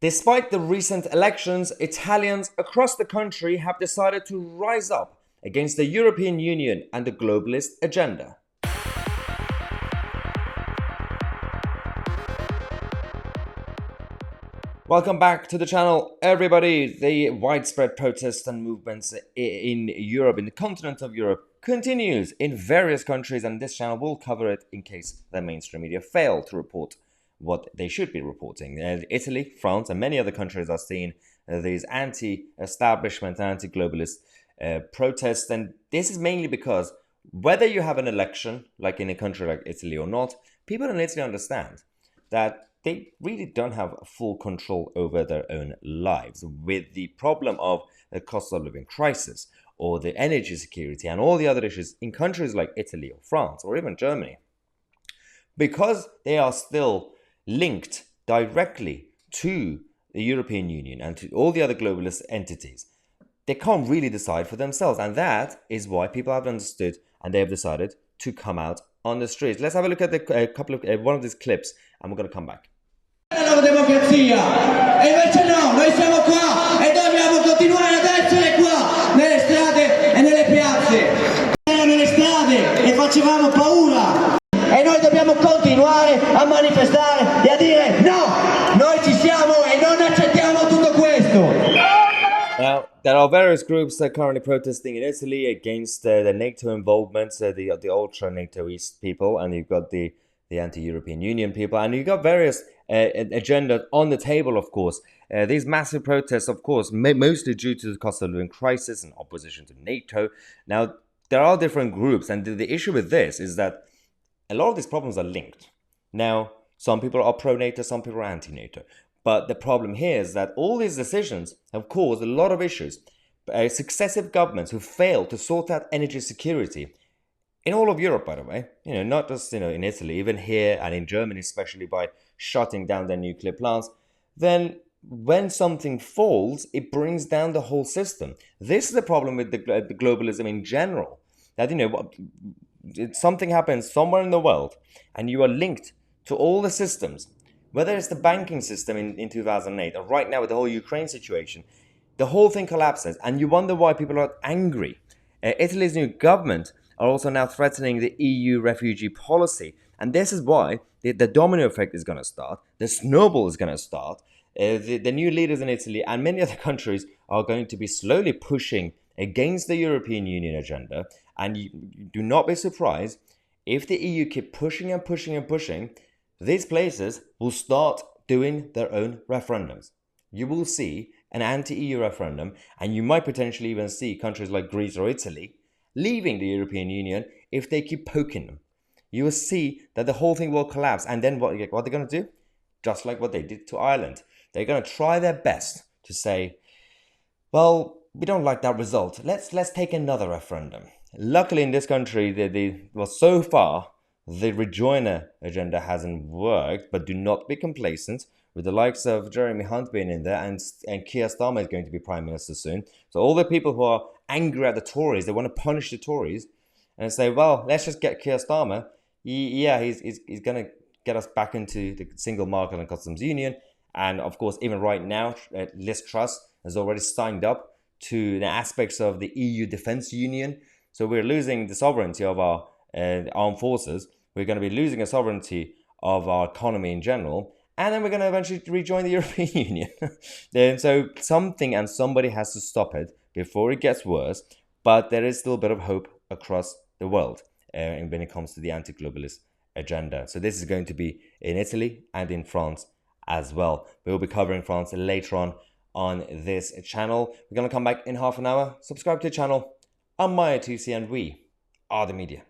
Despite the recent elections, Italians across the country have decided to rise up against the European Union and the globalist agenda. Welcome back to the channel, everybody. The widespread protests and movements in Europe, in the continent of Europe, continues in various countries, and this channel will cover it in case the mainstream media fail to report what they should be reporting. Italy, France, and many other countries are seeing these anti-establishment, anti-globalist protests, and this is mainly because whether you have an election, like in a country like Italy or not, people in Italy understand that they really don't have full control over their own lives. With the problem of the cost of living crisis or the energy security and all the other issues in countries like Italy or France or even Germany, because they are still linked directly to the European Union and to all the other globalist entities, they can't really decide for themselves. And that is why people have understood and they have decided to come out on the streets. Let's have a look at one of these clips and we're going to come back. La democrazia, e invece no, noi siamo qua e dobbiamo continuare ad essere qua nelle strade e nelle piazze. Erano nelle strade e facevamo paura e noi dobbiamo continuare a manifestare e a dire no, noi ci siamo e non accettiamo tutto questo. Now, there are various groups that are currently protesting in Italy against the NATO involvement, the ultra-NATOist people, and you've got the anti-European Union people, and you've got various agendas on the table, of course. These massive protests, of course, mostly due to the cost of living crisis and opposition to NATO. Now, there are different groups, and the issue with this is that a lot of these problems are linked. Now, some people are pro-NATO, some people are anti-NATO. But the problem here is that all these decisions have caused a lot of issues. Successive governments who failed to sort out energy security in all of Europe, by the way, not just in Italy, even here and in Germany, especially by shutting down their nuclear plants. Then when something falls, it brings down the whole system. This is the problem with the globalism in general. That something happens somewhere in the world, and you are linked to all the systems. Whether it's the banking system in 2008 or right now with the whole Ukraine situation, the whole thing collapses and you wonder why people are angry. Italy's new government are also now threatening the EU refugee policy. And this is why the domino effect is going to start. The snowball is going to start. The new leaders in Italy and many other countries are going to be slowly pushing against the European Union agenda. And you do not be surprised if the EU keep pushing and pushing and pushing. These places will start doing their own referendums. You will see an anti-EU referendum, and you might potentially even see countries like Greece or Italy leaving the European Union if they keep poking them. You will see that the whole thing will collapse, and then what they're going to do? Just like what they did to Ireland. They're going to try their best to say, well, we don't like that result. Let's take another referendum. Luckily in this country, so far, the rejoiner agenda hasn't worked, but do not be complacent. With the likes of Jeremy Hunt being in there and Keir Starmer is going to be Prime Minister soon. So all the people who are angry at the Tories, they want to punish the Tories and say, well, let's just get Keir Starmer. He's going to get us back into the single market and customs union. And of course, even right now, Liz Truss has already signed up to the aspects of the EU Defence Union. So we're losing the sovereignty of our armed forces. We're going to be losing a sovereignty of our economy in general, and then we're going to eventually rejoin the European Union. And so something and somebody has to stop it before it gets worse, but there is still a bit of hope across the world when it comes to the anti-globalist agenda. So this is going to be in Italy and in France as well. We will be covering France later on this channel. We're going to come back in half an hour. Subscribe to the channel. I'm Tousi, and we are the media.